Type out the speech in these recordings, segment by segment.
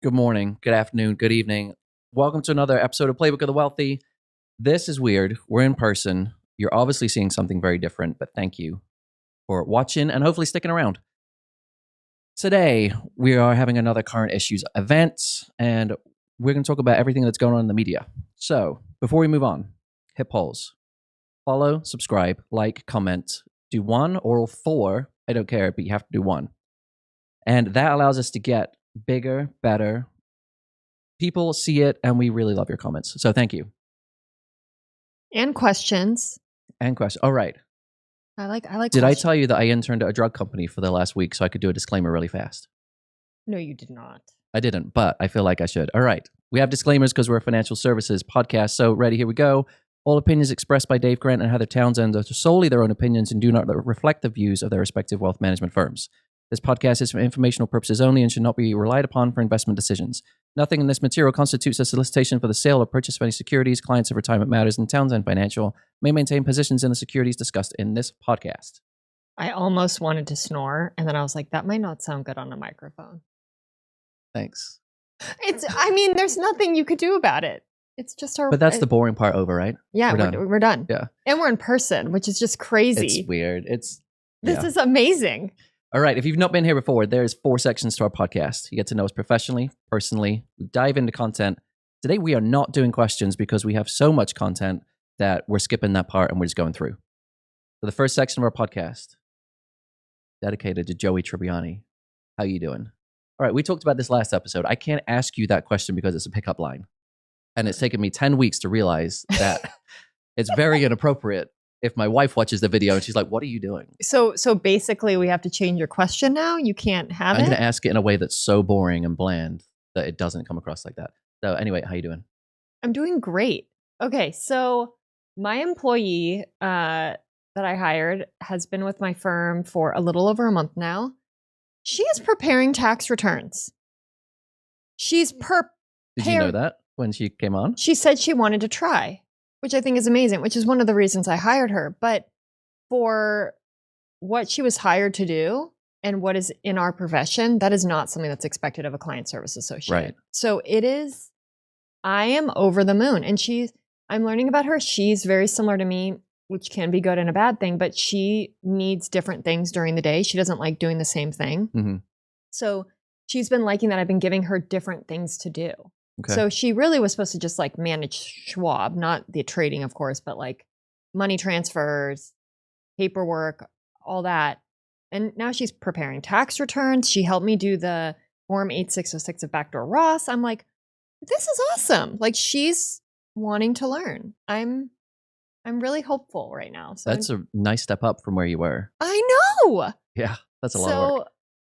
Good morning, good afternoon, good evening. Welcome to another episode of Playbook of the Wealthy. This is weird. We're in person. You're obviously seeing something very different, but thank you for watching and hopefully sticking around. Today, we are having another current issues event, and we're going to talk about everything that's going on in the media. So, before we move on, hit pause. Follow, subscribe, like, comment. Do one or all four. I don't care, but you have to do one. And that allows us to get bigger, better. People see it, and we really love your comments. So thank you. And questions. And questions. All right. I like Did I questions. tell you that I interned at a drug company for the last week so I could do a disclaimer really fast? No, you did not. I didn't, but I feel like I should. All right. We have disclaimers because we're a financial services podcast. So ready, here we go. All opinions expressed by Dave Grant and Heather Townsend are solely their own opinions and do not reflect the views of their respective wealth management firms. This podcast is for informational purposes only and should not be relied upon for investment decisions. Nothing in this material constitutes a solicitation for the sale or purchase of any securities. Clients of Retirement Matters and Townsend Financial may maintain positions in the securities discussed in this podcast. I almost wanted to snore, and then I was like, that might not sound good on a microphone. Thanks. There's nothing you could do about it. It's just our... But that's the boring part over, right? Yeah, we're done. Yeah. And we're in person, which is just crazy. It's weird. This is amazing. All right. If you've not been here before, there's 4 sections to our podcast. You get to know us professionally, personally. We dive into content. Today, we are not doing questions because we have so much content that we're skipping that part and we're just going through. So the first section of our podcast, dedicated to Joey Tribbiani. How you doing? All right. We talked about this last episode. I can't ask you that question because it's a pickup line. And it's taken me 10 weeks to realize that it's very inappropriate if my wife watches the video and she's like, what are you doing? So basically we have to change your question now? You can't have I'm going to ask it in a way that's so boring and bland that it doesn't come across like that. So anyway, how you doing? I'm doing great. Okay, so my employee that I hired has been with my firm for a little over a month now. She is preparing tax returns. She's Did you know that when she came on? She said she wanted to try, which I think is amazing, which is one of the reasons I hired her. But for what she was hired to do and what is in our profession, that is not something that's expected of a client service associate. Right. So I am over the moon. And I'm learning about her. She's very similar to me, which can be good and a bad thing, but she needs different things during the day. She doesn't like doing the same thing. Mm-hmm. So she's been liking that I've been giving her different things to do. Okay. So she really was supposed to just like manage Schwab, not the trading, of course, but like money transfers, paperwork, all that. And now she's preparing tax returns. She helped me do the Form 8606 of backdoor Ross. I'm like, this is awesome. Like she's wanting to learn. I'm really hopeful right now. So that's a nice step up from where you were. I know. Yeah, that's a lot of work. So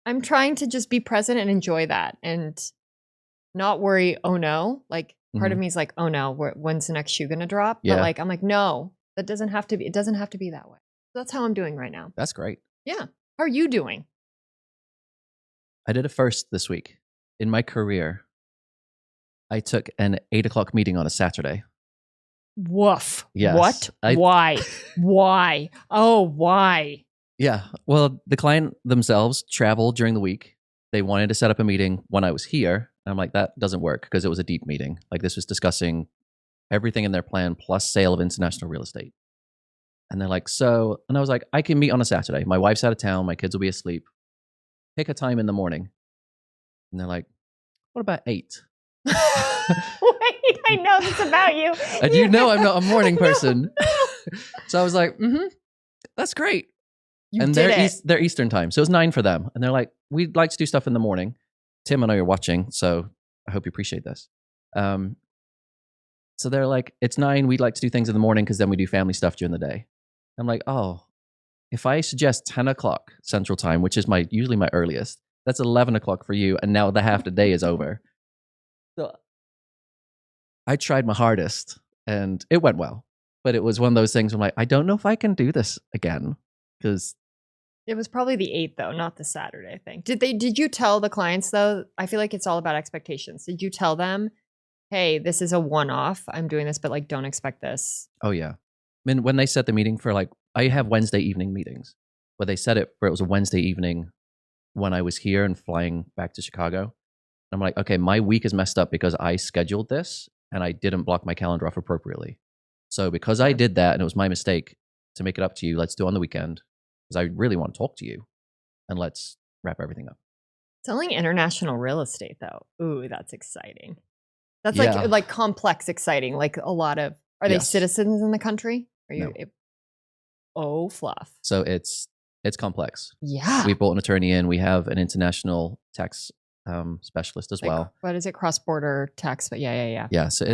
I'm trying to just be present and enjoy that and not worry, oh no. Like part of me is like, oh no, when's the next shoe gonna drop? Yeah. But like, I'm like, no, it doesn't have to be that way. That's how I'm doing right now. That's great. Yeah. How are you doing? I did a first this week. In my career, I took an 8:00 meeting on a Saturday. Woof. Yes. What? Why? Why? Oh, why? Yeah. Well, the client themselves traveled during the week. They wanted to set up a meeting when I was here. And I'm like, that doesn't work because it was a deep meeting. Like this was discussing everything in their plan plus sale of international real estate. And they're like, and I was like, I can meet on a Saturday. My wife's out of town. My kids will be asleep. Pick a time in the morning. And they're like, what about 8? Wait, I know this about you. And you know I'm not a morning person. So I was like, that's great. They're Eastern time. So it was 9 for them. And they're like, we'd like to do stuff in the morning. Tim, I know you're watching, so I hope you appreciate this. So they're like, it's 9. We'd like to do things in the morning because then we do family stuff during the day. I'm like, oh, if I suggest 10 o'clock Central Time, which is usually my earliest, that's 11 o'clock for you. And now the half the day is over. So I tried my hardest and it went well. But it was one of those things where I'm like, I don't know if I can do this again because... It was probably the 8th, though, not the Saturday thing. Did you tell the clients, though? I feel like it's all about expectations. Did you tell them, hey, this is a one-off. I'm doing this, but like, don't expect this. Oh, yeah. I mean, when they set the meeting for like, I have Wednesday evening meetings, but they set it for it was a Wednesday evening when I was here and flying back to Chicago. I'm like, okay, my week is messed up because I scheduled this and I didn't block my calendar off appropriately. So because I did that and it was my mistake, to make it up to you, let's do it on the weekend because I really want to talk to you, and let's wrap everything up. Selling international real estate, though. Ooh, that's exciting. That's Yeah. like complex, exciting. Like a lot of, are they Yes. citizens in the country? Are you? No. Oh, fluff. So it's complex. Yeah. We brought an attorney in. We have an international tax specialist as well. What is it? Cross-border tax? But yeah. Yeah. So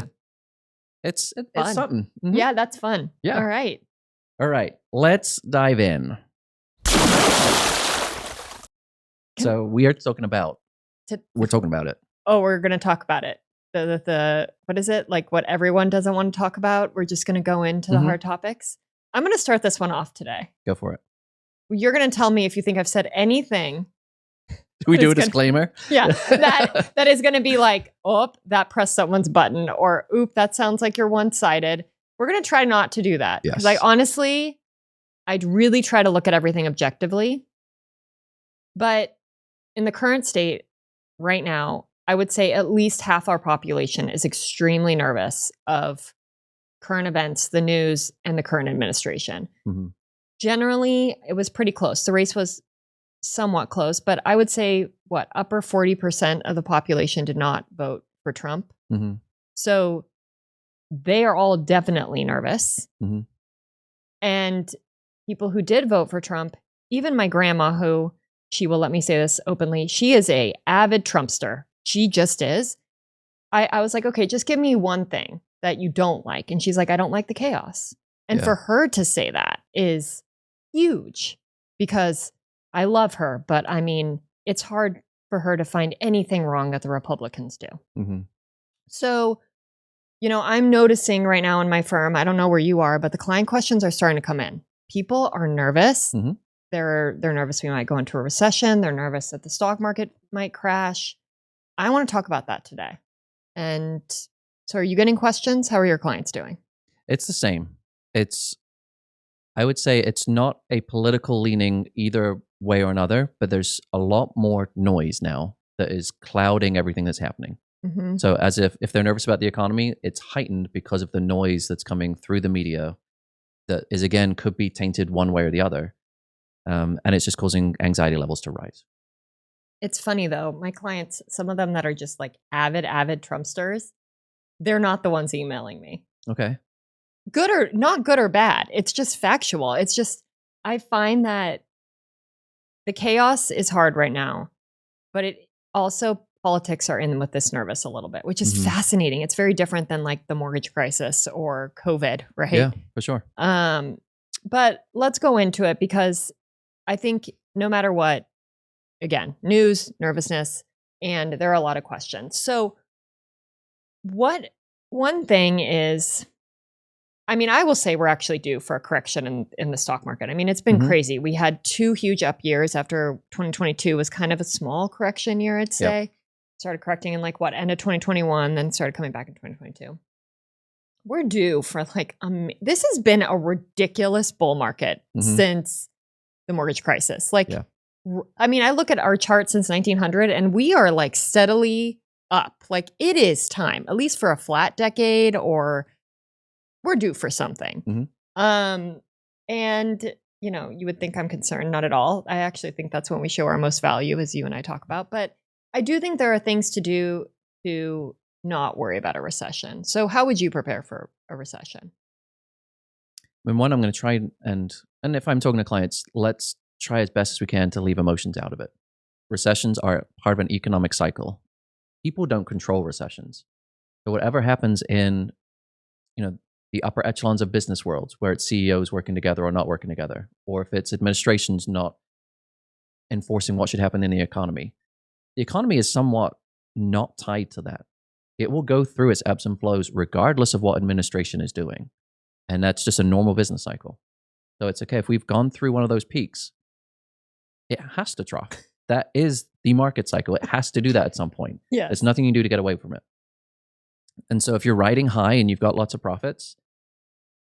it's Fun. something. Mhm. Yeah, that's fun. Yeah. All right. All right. Let's dive in. So we're talking about it. Oh, we're going to talk about it. The what is it? Like what everyone doesn't want to talk about. We're just going to go into the hard topics. I'm going to start this one off today. Go for it. You're going to tell me if you think I've said anything. Do we do a disclaimer? Yeah, that is going to be like, oh, that pressed someone's button, or oop, that sounds like you're one-sided. We're going to try not to do that. Because I'd really try to look at everything objectively. But in the current state right now, I would say at least half our population is extremely nervous of current events, the news, and the current administration. Mm-hmm. Generally, it was pretty close. The race was somewhat close, but I would say, upper 40% of the population did not vote for Trump. Mm-hmm. So they are all definitely nervous. Mm-hmm. And people who did vote for Trump, even my grandma, who, she will let me say this openly, she is a avid Trumpster. She just is. I was like, okay, just give me one thing that you don't like. And she's like, I don't like the chaos. And for her to say that is huge, because I love her, but I mean, it's hard for her to find anything wrong that the Republicans do. Mm-hmm. So, I'm noticing right now in my firm, I don't know where you are, but the client questions are starting to come in. People are nervous. Mm-hmm. They're nervous we might go into a recession. They're nervous that the stock market might crash. I want to talk about that today. And so are you getting questions? How are your clients doing? It's the same. I would say it's not a political leaning either way or another, but there's a lot more noise now that is clouding everything that's happening. Mm-hmm. So as if they're nervous about the economy, it's heightened because of the noise that's coming through the media that is, again, could be tainted one way or the other. And it's just causing anxiety levels to rise. It's funny, though. My clients, some of them that are just like avid Trumpsters, they're not the ones emailing me. Okay. Good or not good or bad. It's just factual. It's just, I find that the chaos is hard right now, but it also, politics are in with this nervous a little bit, which is fascinating. It's very different than like the mortgage crisis or COVID, right? Yeah, for sure. But let's go into it, because I think no matter what, again, news, nervousness, and there are a lot of questions. So one thing is, I mean, I will say we're actually due for a correction in the stock market. I mean, it's been crazy. We had 2 huge up years after 2022 was kind of a small correction year, I'd say. Yep. Started correcting in end of 2021, then started coming back in 2022. We're due for this has been a ridiculous bull market since the mortgage crisis. I mean, I look at our chart since 1900 and we are steadily up. It is time, at least for a flat decade, or we're due for something. And you would think I'm concerned. Not at all. I actually think that's when we show our most value, as you and I talk about. But I do think there are things to do to not worry about a recession. So how would you prepare for a recession? I mean, one, I'm going to try and if I'm talking to clients, let's try as best as we can to leave emotions out of it. Recessions are part of an economic cycle. People don't control recessions. So whatever happens in, the upper echelons of business worlds, where it's CEOs working together or not working together, or if it's administrations not enforcing what should happen in the economy is somewhat not tied to that. It will go through its ebbs and flows regardless of what administration is doing. And that's just a normal business cycle. So it's okay if we've gone through one of those peaks, it has to trough. That is the market cycle. It has to do that at some point. Yeah. There's nothing you can do to get away from it. And so if you're riding high and you've got lots of profits,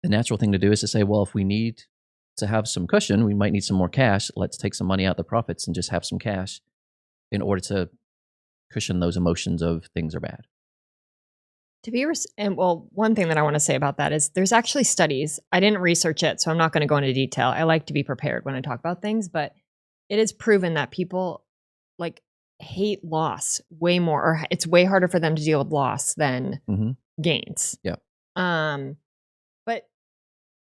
the natural thing to do is to say, well, if we need to have some cushion, we might need some more cash. Let's take some money out of the profits and just have some cash in order to cushion those emotions of things are bad. And well, one thing that I want to say about that is there's actually studies. I didn't research it, so I'm not going to go into detail. I like to be prepared when I talk about things, but it is proven that people like hate loss way more, or it's way harder for them to deal with loss than gains. Yeah. But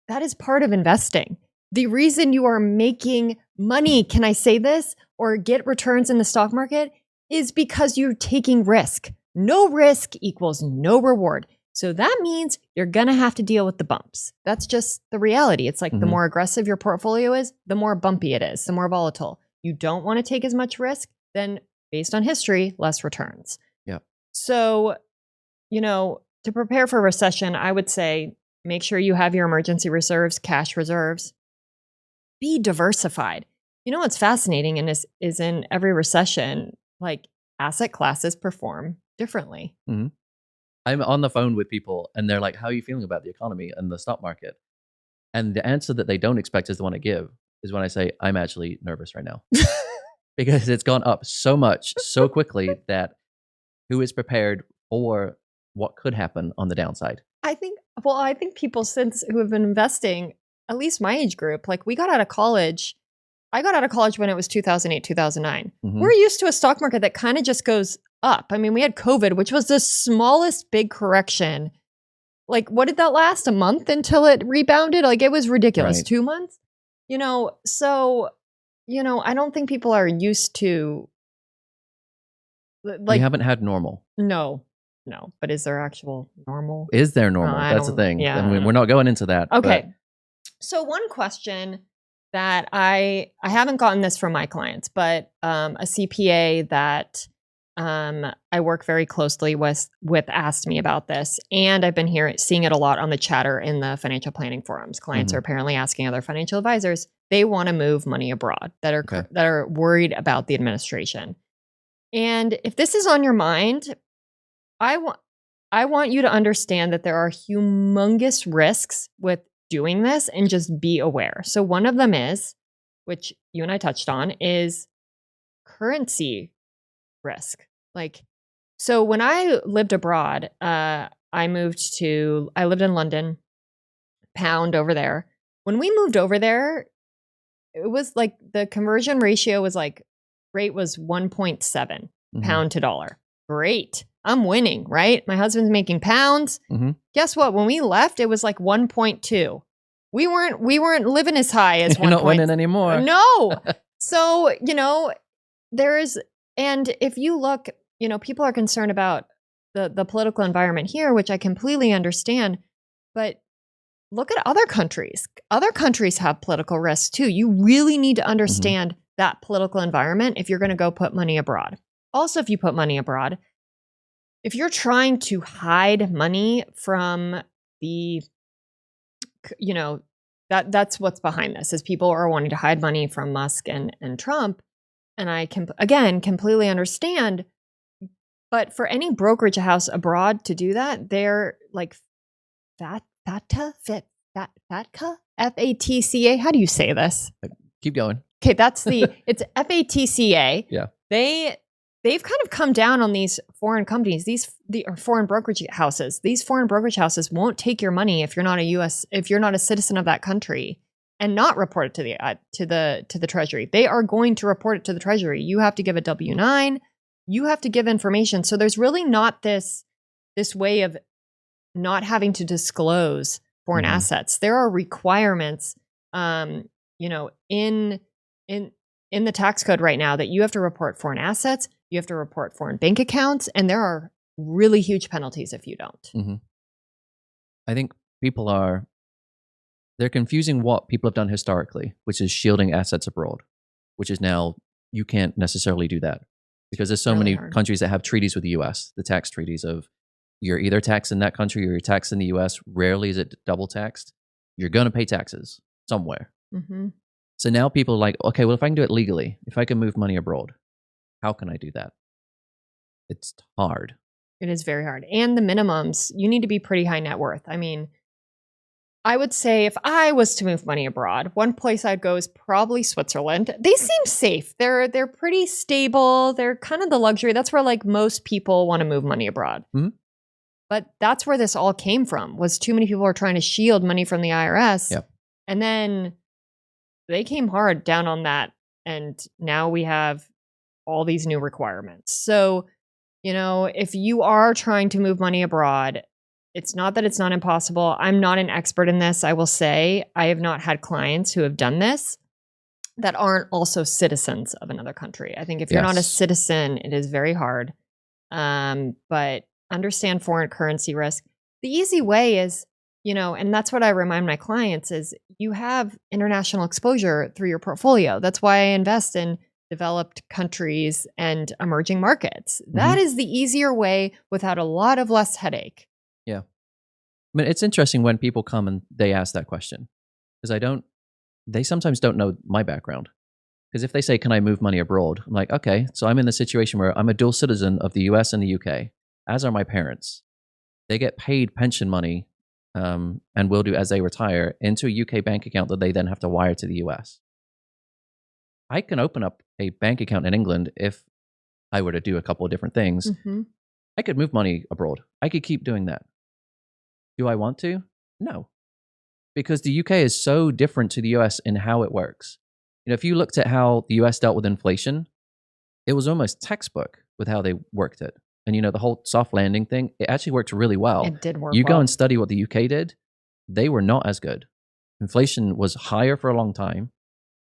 that is part of investing. The reason you are making money, can I say this, or get returns in the stock market is because you're taking risk. No risk equals no reward. So that means you're going to have to deal with the bumps. That's just the reality. It's like the more aggressive your portfolio is, the more bumpy it is, the more volatile. You don't want to take as much risk, then based on history, less returns. Yeah. So, to prepare for a recession, I would say make sure you have your emergency reserves, cash reserves. Be diversified. You know what's fascinating and is in every recession, like asset classes perform differently. I'm on the phone with people and they're like, how are you feeling about the economy and the stock market? And the answer that they don't expect is the one I give is when I say, I'm actually nervous right now. Because it's gone up so much, so quickly that who is prepared for what could happen on the downside? I think people who have been investing, at least my age group, like we got out of college. I got out of college when it was 2008, 2009. We're used to a stock market that kind of just goes up. I mean, we had COVID, which was the smallest big correction. Like, what did that last? A month until it rebounded? Like, it was ridiculous. Right. 2 months? So, I don't think people are used to. Like, we haven't had normal. No. But is there actual normal? Is there normal? That's the thing. Yeah. I mean, we're not going into that. Okay. So one question that I haven't gotten this from my clients, but a CPA that I work very closely with asked me about this, and I've been seeing it a lot on the chatter in the financial planning forums. Clients are apparently asking other financial advisors, they want to move money abroad that are worried about the administration. And if this is on your mind, I want you to understand that there are humongous risks with doing this, and just be aware. So one of them is, which you and I touched on, is currency risk. Like, so when I lived abroad, I lived in London, pound over there. When we moved over there, it was like the conversion ratio was like, rate was 1.7 pound to dollar. Great. I'm winning, right? My husband's making pounds. Guess what? When we left, it was like 1.2. We weren't living as high as 1. You're not winning anymore. No. So, and if you look, people are concerned about the political environment here, which I completely understand, but look at other countries. Other countries have political risks too. You really need to understand that political environment if you're going to go put money abroad. Also, if you put money abroad, if you're trying to hide money from that's what's behind this, is people are wanting to hide money from Musk and Trump. And I can, again, completely understand. But for any brokerage house abroad to do that, they're like FATCA? FATCA? How do you say this? Keep going. Okay, it's FATCA. Yeah. They've kind of come down on these foreign companies, or foreign brokerage houses. These foreign brokerage houses won't take your money if you're not a citizen of that country, and not report it to the Treasury. They are going to report it to the Treasury. You have to give a W-9. You have to give information. So there's really not this way of not having to disclose foreign assets. There are requirements, in the tax code right now that you have to report foreign assets. You have to report foreign bank accounts, and there are really huge penalties if you don't. I think they're confusing what people have done historically, which is shielding assets abroad, which is now you can't necessarily do that because there's so many countries that have treaties with the US, the tax treaties of you're either taxed in that country or you're taxed in the US. Rarely is it double taxed. You're going to pay taxes somewhere. So now people are like, okay, well, if I can do it legally, if I can move money abroad, how can I do that? It's hard. It is very hard. And the minimums, you need to be pretty high net worth. I mean, I would say if I was to move money abroad, one place I'd go is probably Switzerland. They seem safe. They're pretty stable. They're kind of the luxury. That's where like most people want to move money abroad. Mhm. But that's where this all came from. Was too many people were trying to shield money from the IRS. Yep. And then they came hard down on that, and now we have all these new requirements. So, if you are trying to move money abroad, it's not that it's not impossible. I'm not an expert in this. I will say I have not had clients who have done this that aren't also citizens of another country. I think if you're not a Yes. citizen, it is very hard. But understand foreign currency risk. The easy way is, and that's what I remind my clients is you have international exposure through your portfolio. That's why I invest in developed countries and emerging markets. That is the easier way without a lot of less headache. Yeah. I mean, it's interesting when people come and they ask that question because they sometimes don't know my background. Because if they say, can I move money abroad? I'm like, okay, so I'm in the situation where I'm a dual citizen of the US and the UK, as are my parents. They get paid pension money and will do as they retire into a UK bank account that they then have to wire to the US. I can open up a bank account in England if I were to do a couple of different things. I could move money abroad. I could keep doing that. Do I want to? No. Because the UK is so different to the US in how it works. If you looked at how the US dealt with inflation, it was almost textbook with how they worked it. And the whole soft landing thing, it actually worked really well. It did work You go well. and study what the UK did, they were not as good. Inflation was higher for a long time.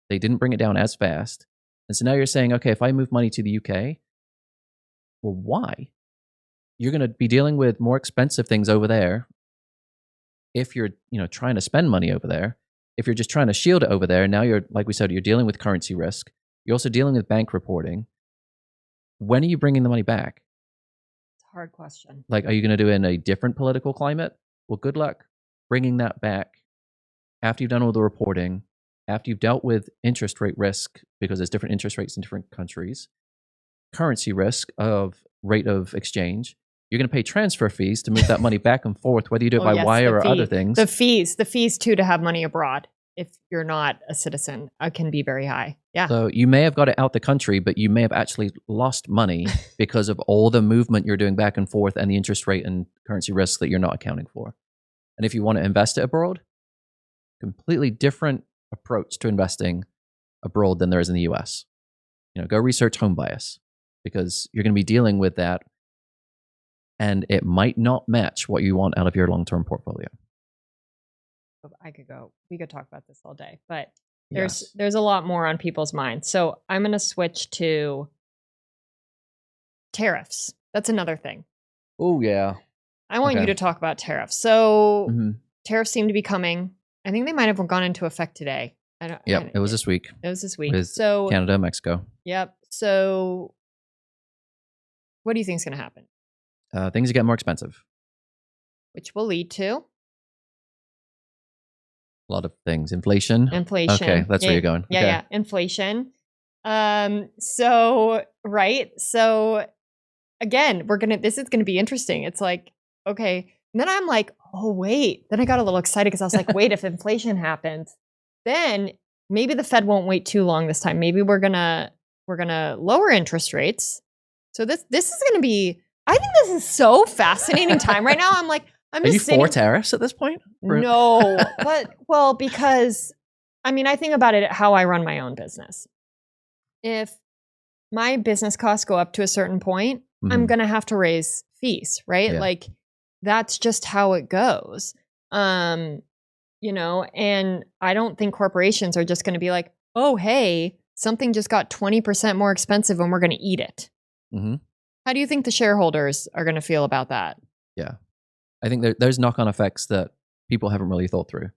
They didn't bring it down as fast. And so now you're saying, okay, if I move money to the UK, well, why? You're going to be dealing with more expensive things over there if you're, trying to spend money over there. If you're just trying to shield it over there, now you're, like we said, you're dealing with currency risk. You're also dealing with bank reporting. When are you bringing the money back? It's a hard question. Like, are you going to do it in a different political climate? Well, good luck bringing that back after you've done all the reporting, after you've dealt with interest rate risk, because there's different interest rates in different countries, currency risk of rate of exchange. You're going to pay transfer fees to move that money back and forth, whether you do it by wire or other things. The fees too to have money abroad, if you're not a citizen, can be very high. Yeah. So you may have got it out the country, but you may have actually lost money because of all the movement you're doing back and forth and the interest rate and currency risk that you're not accounting for. And if you want to invest it abroad, completely different approach to investing abroad than there is in the US. Go research home bias because you're going to be dealing with that. And it might not match what you want out of your long-term portfolio. We could talk about this all day, but there's a lot more on people's minds. So I'm going to switch to tariffs. That's another thing. Oh, yeah. I want you to talk about tariffs. So tariffs seem to be coming. I think they might have gone into effect today. It was this week. It was this week. With Canada, Mexico. Yep. So what do you think is going to happen? Things get more expensive. Which will lead to? A lot of things. Inflation. Okay, that's where you're going. Yeah, inflation. So again, this is gonna be interesting. It's like, okay. And then I'm like, oh wait. Then I got a little excited because I was like, wait, if inflation happens, then maybe the Fed won't wait too long this time. Maybe we're gonna lower interest rates. So this is gonna be, I think this is so fascinating time right now. Are you for tariffs at this point? No, because I think about it how I run my own business. If my business costs go up to a certain point, I'm going to have to raise fees, right? Yeah. Like that's just how it goes. And I don't think corporations are just going to be like, oh, hey, something just got 20% more expensive and we're going to eat it. How do you think the shareholders are going to feel about that? Yeah. I think there's knock-on effects that people haven't really thought through.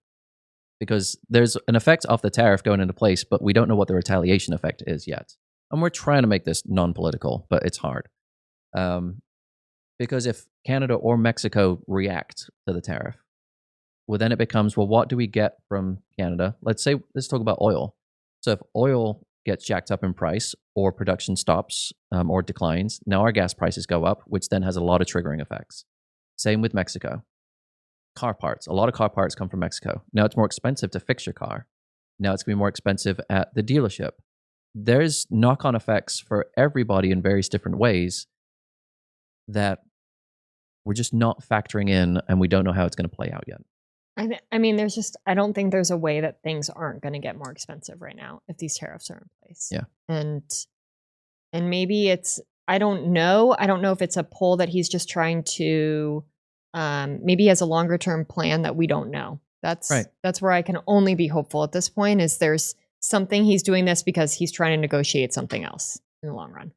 Because there's an effect of the tariff going into place, but we don't know what the retaliation effect is yet. And we're trying to make this non-political, but it's hard. Because if Canada or Mexico react to the tariff, well, then it becomes, well, what do we get from Canada? Let's talk about oil. So if oil gets jacked up in price or production stops or declines, now our gas prices go up, which then has a lot of triggering effects. Same with Mexico. car parts. A lot of car parts come from Mexico. Now it's more expensive to fix your car. Now it's going to be more expensive at the dealership. There's knock-on effects for everybody in various different ways that we're just not factoring in, and we don't know how it's going to play out yet. I mean, I don't think there's a way that things aren't going to get more expensive right now if these tariffs are in place. Yeah. And maybe I don't know. I don't know if it's a pull that he's just trying to, maybe he has a longer term plan that we don't know. That's where I can only be hopeful at this point, is there's something he's doing this because he's trying to negotiate something else in the long run.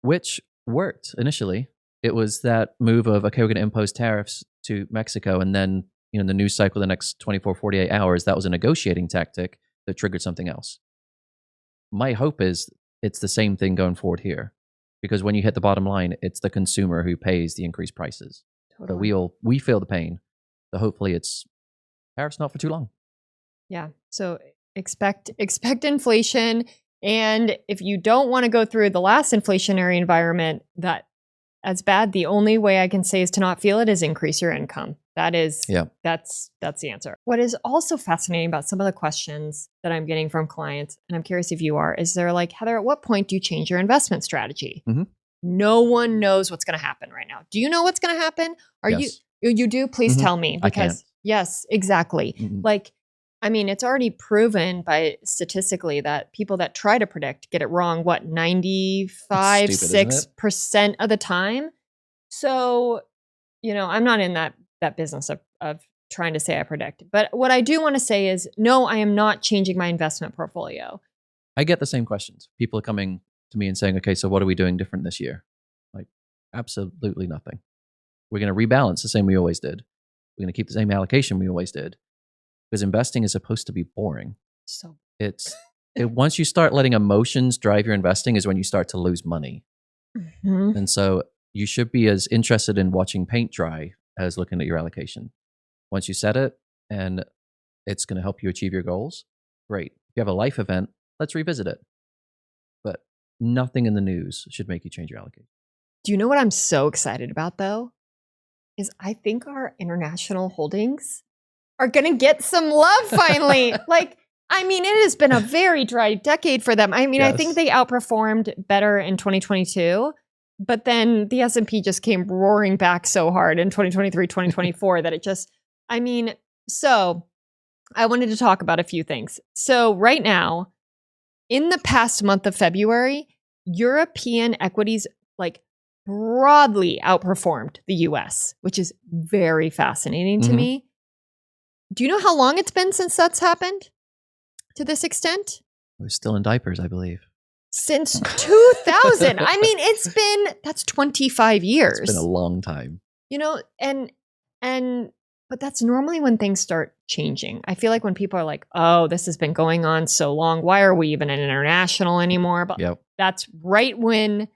Which worked initially. It was that move of, okay, we're going to impose tariffs to Mexico, and then the news cycle the next 24, 48 hours, that was a negotiating tactic that triggered something else. My hope is it's the same thing going forward here, because when you hit the bottom line, it's the consumer who pays the increased prices. Totally. So we feel the pain. So hopefully it's tariffs not for too long. Yeah. So expect inflation. And if you don't want to go through the last inflationary environment that as bad, the only way I can say is to not feel it is increase your income. That's the answer. What is also fascinating about some of the questions that I'm getting from clients, and I'm curious if you are, is they're like, Heather, at what point do you change your investment strategy? Mm-hmm. No one knows what's going to happen right now. Do you know what's going to happen? You do? Please tell me. Because yes, exactly. Mm-hmm. Like, I mean, it's already proven by statistically that people that try to predict get it wrong, 6% of the time. So, I'm not in that business of trying to say I predict. But what I do want to say is, no, I am not changing my investment portfolio. I get the same questions. People are coming to me and saying, okay, so what are we doing different this year? Like, absolutely nothing. We're going to rebalance the same we always did. We're going to keep the same allocation we always did. Because investing is supposed to be boring. So once you start letting emotions drive your investing is when you start to lose money. Mm-hmm. And so you should be as interested in watching paint dry as looking at your allocation. Once you set it and it's going to help you achieve your goals, great. If you have a life event, let's revisit it. But nothing in the news should make you change your allocation. Do you know what I'm so excited about, though? Is I think our international holdings are going to get some love finally. Like, I mean, it has been a very dry decade for them. I mean, yes. I think they outperformed better in 2022, but then the S&P just came roaring back so hard in 2023, 2024 that it just, so I wanted to talk about a few things. So right now, in the past month of February, European equities broadly outperformed the US, which is very fascinating to me. Do you know how long it's been since that's happened to this extent? We're still in diapers, I believe. Since 2000. I mean, that's 25 years. It's been a long time. But that's normally when things start changing. I feel like when people are like, oh, this has been going on so long, why are we even an international anymore? But that's right when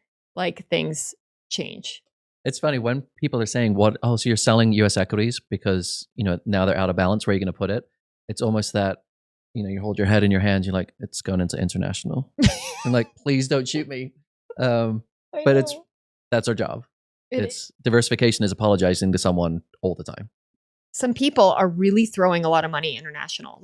things change. It's funny when people are saying, so you're selling US equities because, now they're out of balance, where are you going to put it? It's almost that, you hold your head in your hands, you're like, it's going into international. I'm like, please don't shoot me. But that's our job. Diversification is apologizing to someone all the time. Some people are really throwing a lot of money international,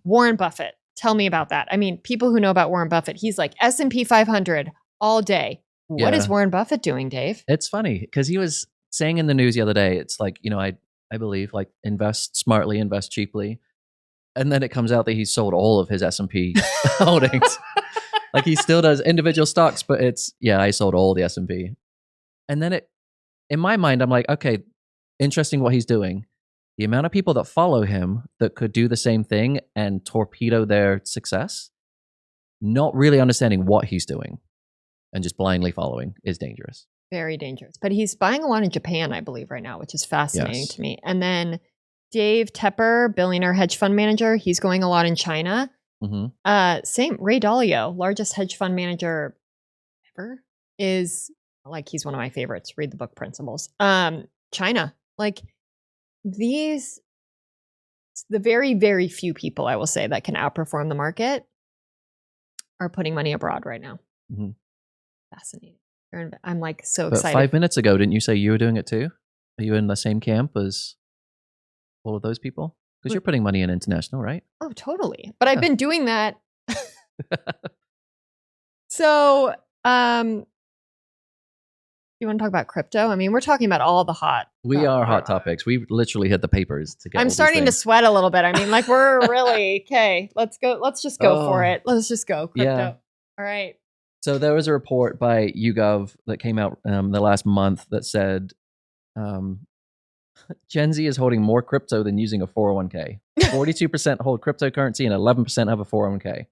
Warren Buffett. Tell me about that. I mean, people who know about Warren Buffett, he's like S&P 500 all day. What is Warren Buffett doing, Dave? It's funny because he was saying in the news the other day, it's like, I believe invest smartly, invest cheaply. And then it comes out that he sold all of his S&P holdings. He still does individual stocks, but I sold all the S&P. And then in my mind, I'm like, okay, interesting what he's doing. The amount of people that follow him that could do the same thing and torpedo their success, not really understanding what he's doing and just blindly following is dangerous. Very dangerous. But he's buying a lot in Japan, I believe, right now, which is fascinating to me. And then Dave Tepper, billionaire hedge fund manager, he's going a lot in China. Same, Ray Dalio, largest hedge fund manager ever, is he's one of my favorites. Read the book Principles. China, the very, very few people I will say that can outperform the market are putting money abroad right now. Fascinating. I'm so excited. 5 minutes ago, didn't you say you were doing it too? Are you in the same camp as all of those people? Because you're putting money in international, right? Oh, totally. But I've Yeah. been doing that. So, you want to talk about crypto? I mean, we're talking about all the hot. We are hot topics. We've literally hit the papers to get. I'm all these starting to things. sweat a little bit. I mean, like we're really okay. Let's go. Let's just go for Oh. it. Let's just go crypto. Yeah. All right. So there was a report by YouGov that came out the last month that said Gen Z is holding more crypto than using a 401k. 42% hold cryptocurrency and 11% have a 401k.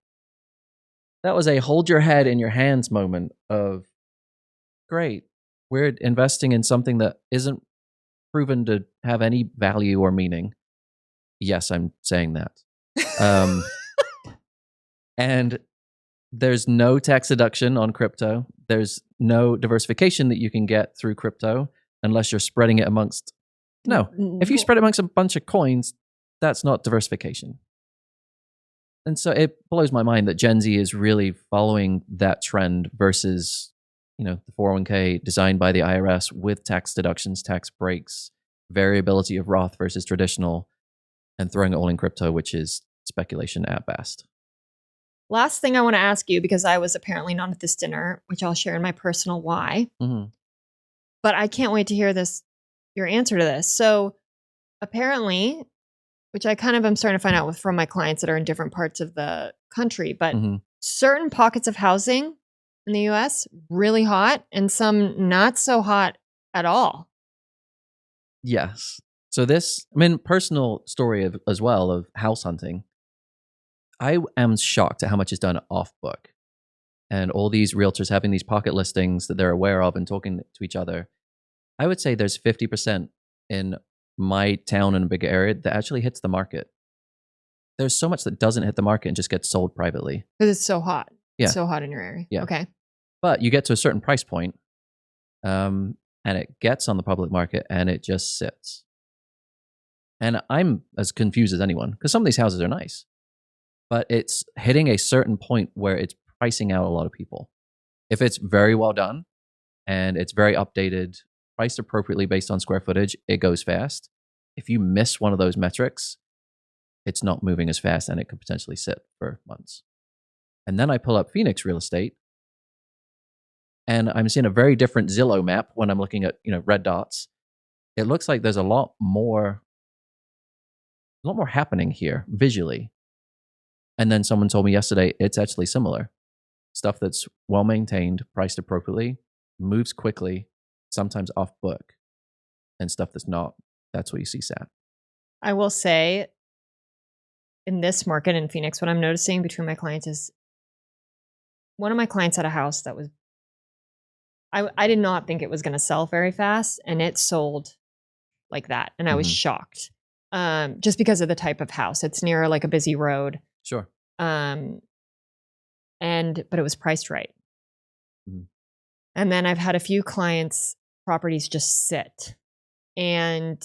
That was a hold your head in your hands moment of, great, we're investing in something that isn't proven to have any value or meaning. Yes, I'm saying that. And there's no tax deduction on crypto. There's no diversification that you can get through crypto unless you're spreading it amongst. No, if you spread it amongst a bunch of coins, that's not diversification. And so it blows my mind that Gen Z is really following that trend versus, the 401k designed by the IRS with tax deductions, tax breaks, variability of Roth versus traditional, and throwing it all in crypto, which is speculation at best. Last thing I want to ask you, because I was apparently not at this dinner, which I'll share in my personal why. Mm-hmm. But I can't wait to hear your answer to this. So apparently, which I kind of am starting to find out from my clients that are in different parts of the country, but certain pockets of housing in the US, really hot, and some not so hot at all. Yes. So personal story as well of house hunting. I am shocked at how much is done off book. And all these realtors having these pocket listings that they're aware of and talking to each other. I would say there's 50% in my town and a bigger area that actually hits the market. There's so much that doesn't hit the market and just gets sold privately. Because it's so hot. Yeah. It's so hot in your area. Yeah. Okay. But you get to a certain price point, and it gets on the public market and it just sits. And I'm as confused as anyone because some of these houses are nice, but it's hitting a certain point where it's pricing out a lot of people. If it's very well done and it's very updated, priced appropriately based on square footage, it goes fast. If you miss one of those metrics, it's not moving as fast and it could potentially sit for months. And then I pull up Phoenix real estate and I'm seeing a very different Zillow map when I'm looking at, red dots. It looks like there's a lot more happening here visually. And then someone told me yesterday, it's actually similar. Stuff that's well maintained, priced appropriately, moves quickly, sometimes off book, and stuff that's not, that's what you see sat. I will say in this market in Phoenix, what I'm noticing between my clients is one of my clients had a house that was, I did not think it was going to sell very fast, and it sold like that. And I was shocked just because of the type of house. It's near like a busy road. Sure. But it was priced right. And then I've had a few clients' properties just sit, and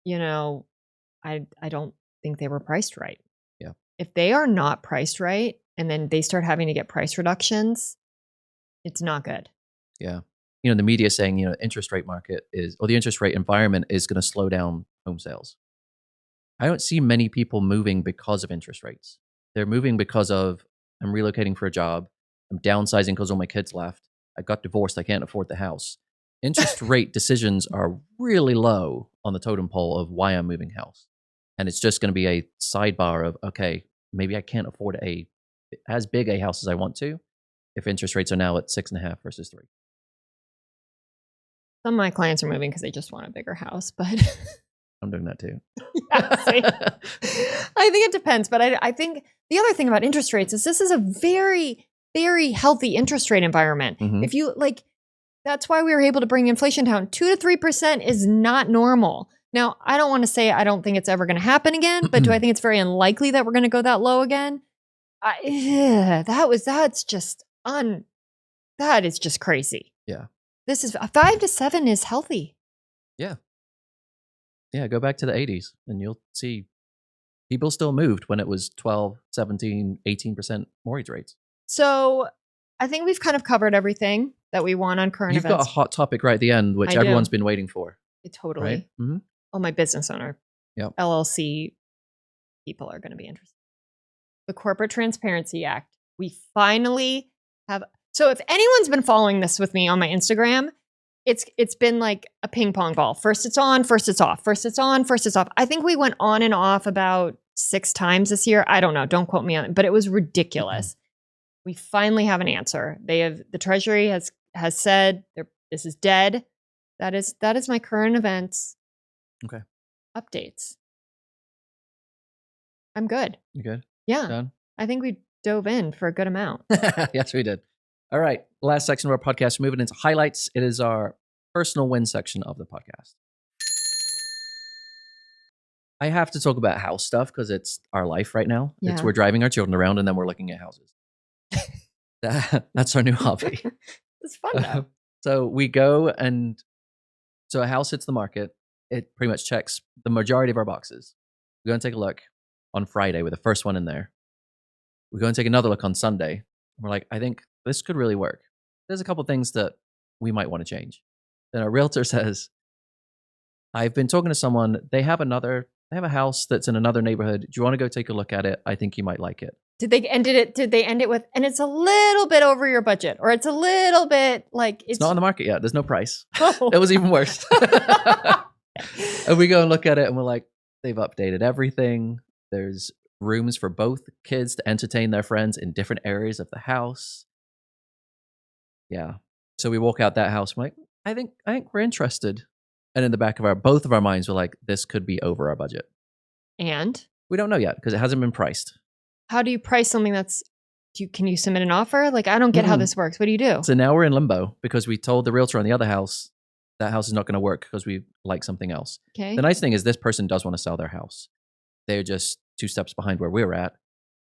I don't think they were priced right. Yeah. If they are not priced right, and then they start having to get price reductions, it's not good. Yeah. The media is saying, the interest rate market the interest rate environment is going to slow down home sales. I don't see many people moving because of interest rates. They're moving because of, I'm relocating for a job. I'm downsizing because all my kids left. I got divorced. I can't afford the house. Interest rate decisions are really low on the totem pole of why I'm moving house. And it's just going to be a sidebar of, okay, maybe I can't afford as big a house as I want to if interest rates are now at 6.5 versus 3. Some of my clients are moving because they just want a bigger house, but I'm doing that too. Yeah, I think it depends. But I think the other thing about interest rates is this is a very, very healthy interest rate environment. If you that's why we were able to bring inflation down. 2 to 3% is not normal. Now, I don't want to say I don't think it's ever going to happen again, but do I think it's very unlikely that we're going to go that low again? That is just crazy. Yeah. This is 5 to 7 is healthy. Yeah. Yeah, go back to the 80s and you'll see people still moved when it was 12, 17, 18% mortgage rates. So I think we've kind of covered everything that we want on current events. You've got a hot topic right at the end, which everyone's been waiting for. Totally. Right? Mm-hmm. Oh, my business owner Yep. LLC people are going to be interested. The Corporate Transparency Act. We finally have. So if anyone's been following this with me on my Instagram, it's been like a ping pong ball. First it's on, first it's off, first it's on, first it's off. I think we went on and off about 6 times this year. I don't know. Don't quote me on it, but it was ridiculous. We finally have an answer. The Treasury has said this is dead. That is my current events. Okay. Updates. I'm good. You good? Yeah. Done? I think we dove in for a good amount. Yes, we did. All right. Last section of our podcast, moving into highlights. It is our personal win section of the podcast. I have to talk about house stuff because it's our life right now. Yeah. We're driving our children around and then we're looking at houses. That's our new hobby. It's fun though. So we go so a house hits the market. It pretty much checks the majority of our boxes. We go and take a look on Friday with the first one in there. We go and take another look on Sunday. We're like, I think this could really work. There's a couple things that we might want to change. Then our realtor says, I've been talking to someone. They have a house that's in another neighborhood. Do you want to go take a look at it? I think you might like it. Did they end it with, and it's a little bit over your budget, or it's a little bit like It's not on the market yet. There's no price. Oh. It was even worse. And we go and look at it and we're like, they've updated everything. There's rooms for both kids to entertain their friends in different areas of the house. Yeah. So we walk out that house. I'm like, I think we're interested. And in the back of both of our minds, we're like, this could be over our budget. And we don't know yet because it hasn't been priced. how do you price something can you submit an offer? Like, I don't get how this works. What do you do? So now we're in limbo because we told the realtor on the other house that house is not going to work because we like something else. Okay. The nice thing is this person does want to sell their house. They're just 2 steps behind where we're at.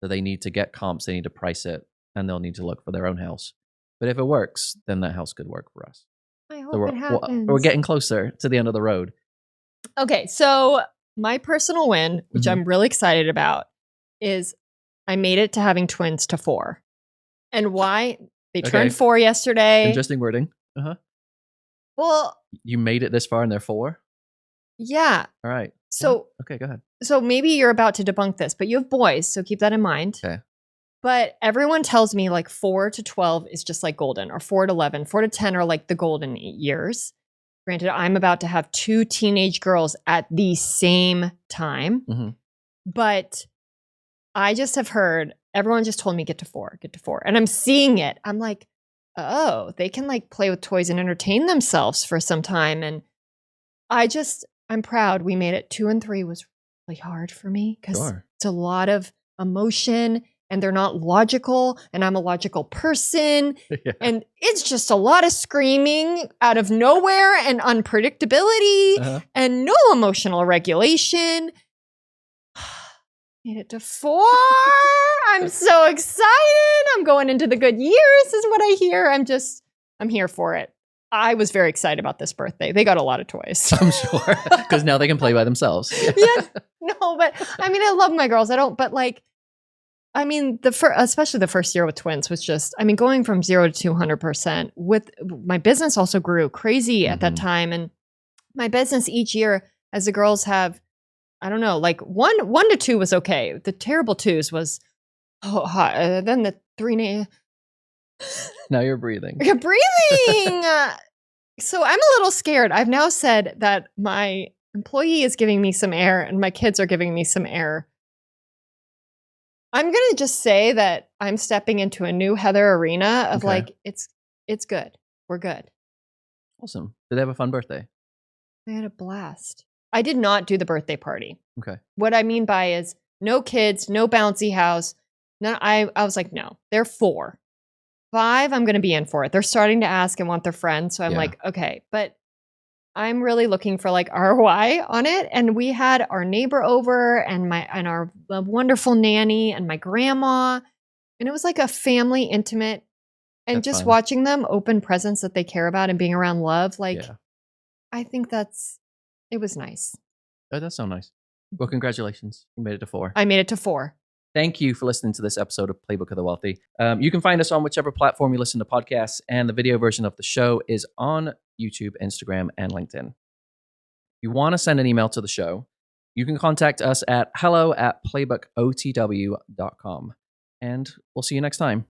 So they need to get comps. They need to price it and they'll need to look for their own house. But if it works, then that house could work for us. I hope So it happens. we're getting closer to the end of the road. Okay. So my personal win, which I'm really excited about, is I made it to having twins to 4. And why? They turned 4 yesterday. Interesting wording. Uh-huh. Well, You made it this far and they're 4? yeah. All right. So okay, go ahead. So maybe you're about to debunk this, but you have boys, so keep that in mind. Okay. But everyone tells me like 4 to 12 is just like golden, or 4 to 11, 4 to 10 are like the golden years. Granted, I'm about to have 2 teenage girls at the same time, but I just have heard, everyone just told me get to 4, and I'm seeing it. I'm like, oh, they can like play with toys and entertain themselves for some time. And I'm proud we made it. 2 and 3 was really hard for me because it's a lot of emotion and they're not logical, and I'm a logical person. Yeah. And it's just a lot of screaming out of nowhere and unpredictability and no emotional regulation. Made it to 4. I'm so excited. I'm going into the good years is what I hear. I'm here for it. I was very excited about this birthday. They got a lot of toys. I'm sure. Because now they can play by themselves. Yeah. No, but I mean, I love my girls. Especially the first year with twins was just, going from 0 to 200% with my business also grew crazy at that time. And my business each year, as the girls have, I don't know, like 1 to 2 was okay. The terrible 2s was hot. Then the 3. Now you're breathing. You're breathing. So I'm a little scared. I've now said that my employee is giving me some air and my kids are giving me some air. I'm going to just say that I'm stepping into a new Heather arena of like, it's good. We're good. Awesome. Did they have a fun birthday? They had a blast. I did not do the birthday party. Okay. What I mean by is no kids, no bouncy house. No, I was like, no, they're 4. 5, I'm going to be in for it. They're starting to ask and want their friends. So I'm like, okay, but I'm really looking for like ROI on it. And we had our neighbor over and our wonderful nanny and my grandma. And it was like a family intimate, and That's just fun. watching them open presents that they care about and being around love. Like, I think it was nice. Oh, that sounds nice. Well, congratulations. You made it to 4. I made it to 4. Thank you for listening to this episode of Playbook of the Wealthy. You can find us on whichever platform you listen to podcasts, and the video version of the show is on YouTube, Instagram, and LinkedIn. If you want to send an email to the show, You can contact us at hello@playbookotw.com. And we'll see you next time.